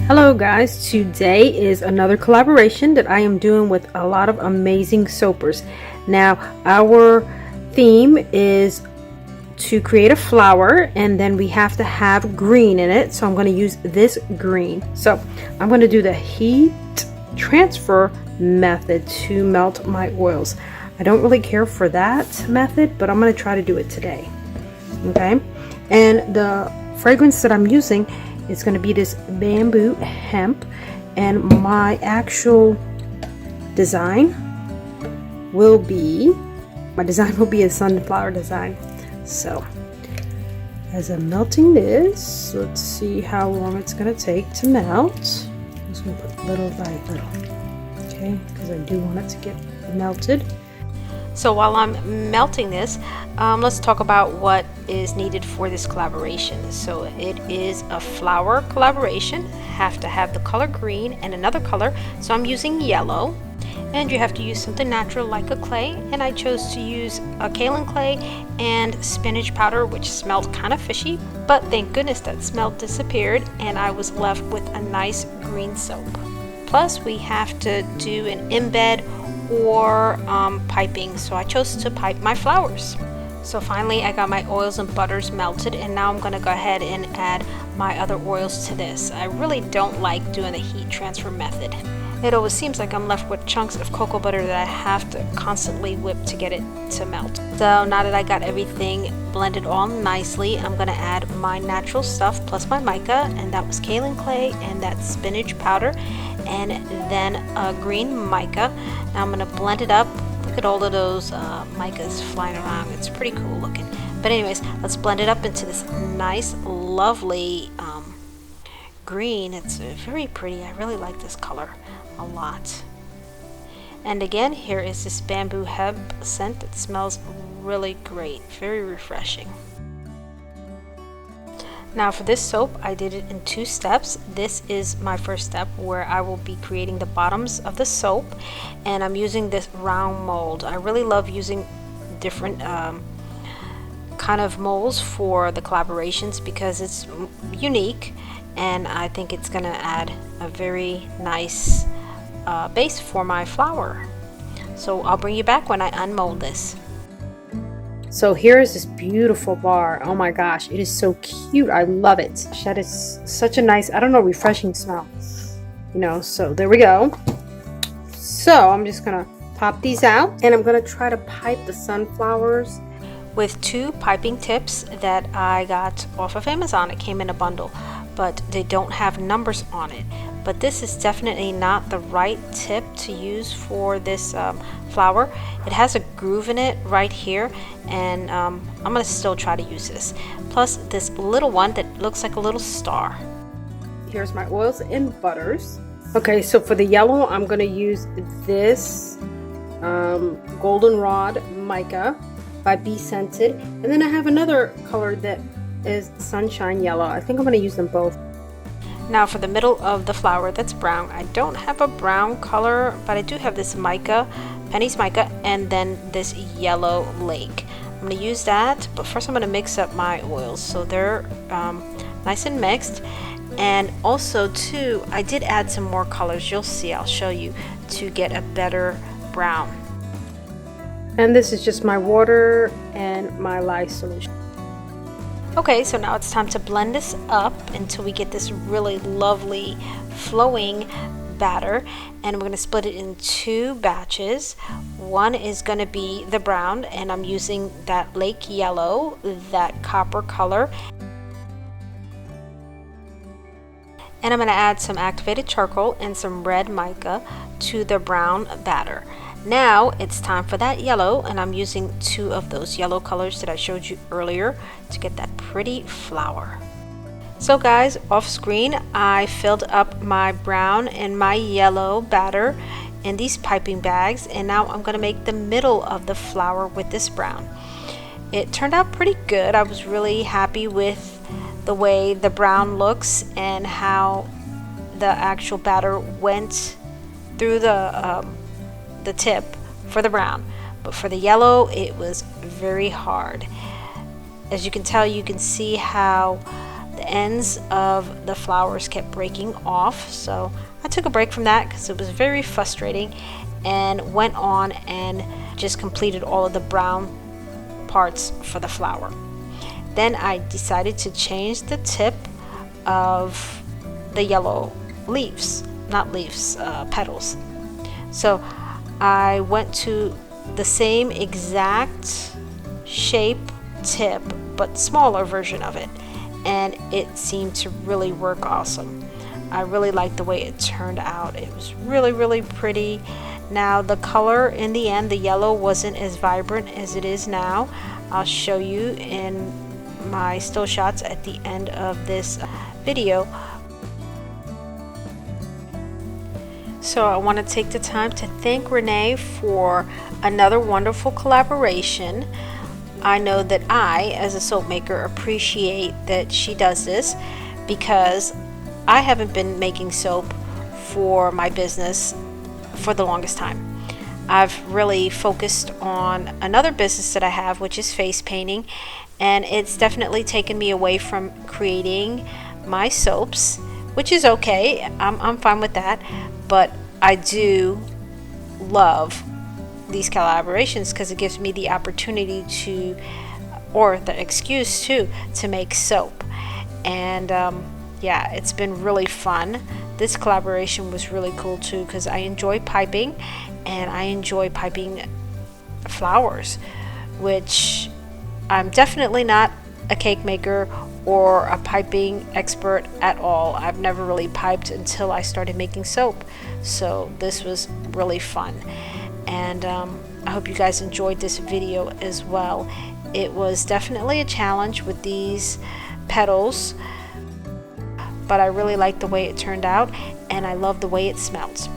Hello guys, today is another collaboration that I am doing with a lot of amazing soapers. Now our theme is to create a flower, and then we have to have green in it, so I'm going to use this green. So I'm going to do the heat transfer method to melt my oils. I don't really care for that method, but I'm going to try to do it today. Okay, and the fragrance that I'm using is going to be this bamboo hemp, and my actual design will be a sunflower design. So as I'm melting this, let's see how long it's going to take to melt. I'm just going to put little by little, okay, because I do want it to get melted. So while I'm melting this, let's talk about what is needed for this collaboration. So it is a flower collaboration. Have to have the color green and another color, so I'm using yellow. And you have to use something natural like a clay, and I chose to use a kaolin clay and spinach powder, which smelled kind of fishy, but thank goodness that smell disappeared and I was left with a nice green soap. Plus we have to do an embed or piping, so I chose to pipe my flowers. So finally I got my oils and butters melted, and now I'm going to go ahead and add my other oils to this. I really don't like doing the heat transfer method. It always seems like I'm left with chunks of cocoa butter that I have to constantly whip to get it to melt. So now that I got everything blended all nicely, I'm going to add my natural stuff plus my mica, and that was kaolin clay and that spinach powder, and then a green mica. Now I'm going to blend it up. Look at all of those micas flying around. It's pretty cool looking. But anyways, let's blend it up into this nice, lovely green. It's very pretty. I really like this color a lot. And again, here is this bamboo hemp scent that smells really great, very refreshing. Now for this soap, I did it in 2 steps. This is my first step where I will be creating the bottoms of the soap, and I'm using this round mold. I really love using different kind of molds for the collaborations because it's unique, and I think it's gonna add a very nice base for my flower. So I'll bring you back when I unmold this. So here is this beautiful bar. Oh my gosh, it is so cute. I love it. That is such a nice, I don't know, refreshing smell, you know. So there we go. So I'm just gonna pop these out, and I'm gonna try to pipe the sunflowers with 2 piping tips that I got off of Amazon. It came in a bundle, but they don't have numbers on it. But this is definitely not the right tip to use for this flower. It has a groove in it right here, and I'm gonna still try to use this. Plus this little one that looks like a little star. Here's my oils and butters. Okay, so for the yellow, I'm gonna use this goldenrod mica by Be Scented, and then I have another color that is sunshine yellow. I think I'm going to use them both. Now for the middle of the flower, that's brown. I don't have a brown color, but I do have this mica, Penny's mica, and then this yellow lake. I'm going to use that, but first I'm going to mix up my oils so they're nice and mixed. And also too, I did add some more colors. You'll see, I'll show you, to get a better brown. And this is just my water and my lye solution. Okay, so now it's time to blend this up until we get this really lovely flowing batter, and we're going to split it in 2 batches. One is going to be the brown, and I'm using that lake yellow, that copper color. And I'm going to add some activated charcoal and some red mica to the brown batter. Now it's time for that yellow, and I'm using 2 of those yellow colors that I showed you earlier to get that pretty flower. So guys, off screen I filled up my brown and my yellow batter in these piping bags, and now I'm going to make the middle of the flower with this brown. It turned out pretty good. I was really happy with the way the brown looks and how the actual batter went through the tip for the brown, but for the yellow it was very hard. As you can tell, you can see how the ends of the flowers kept breaking off, so I took a break from that because it was very frustrating, and went on and just completed all of the brown parts for the flower. Then I decided to change the tip of the yellow leaves, not leaves, petals. So I went to the same exact shape tip but smaller version of it, and it seemed to really work awesome. I really liked the way it turned out. It was really pretty. Now the color in the end, the yellow, wasn't as vibrant as it is now. I'll show you in my still shots at the end of this video. So I want to take the time to thank Renee for another wonderful collaboration. I know that I, as a soap maker, appreciate that she does this, because I haven't been making soap for my business for the longest time. I've really focused on another business that I have, which is face painting, and it's definitely taken me away from creating my soaps, which is okay. I'm fine with that, but I do love these collaborations because it gives me the opportunity to, or the excuse to make soap. And yeah, it's been really fun. This collaboration was really cool too, because I enjoy piping, and I enjoy piping flowers, which I'm definitely not a cake maker or a piping expert at all. I've never really piped until I started making soap, so this was really fun. And I hope you guys enjoyed this video as well. It was definitely a challenge with these petals, but I really like the way it turned out, and I love the way it smells.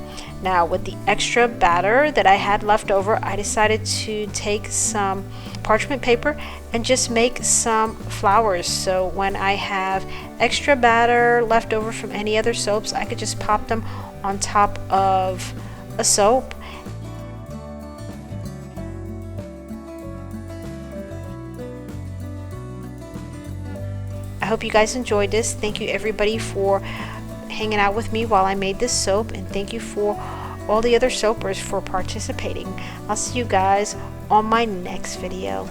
Now, with the extra batter that I had left over, I decided to take some parchment paper and just make some flowers. So when I have extra batter left over from any other soaps, I could just pop them on top of a soap. I hope you guys enjoyed this. Thank you everybody for hanging out with me while I made this soap, and thank you for all the other soapers for participating. I'll see you guys on my next video.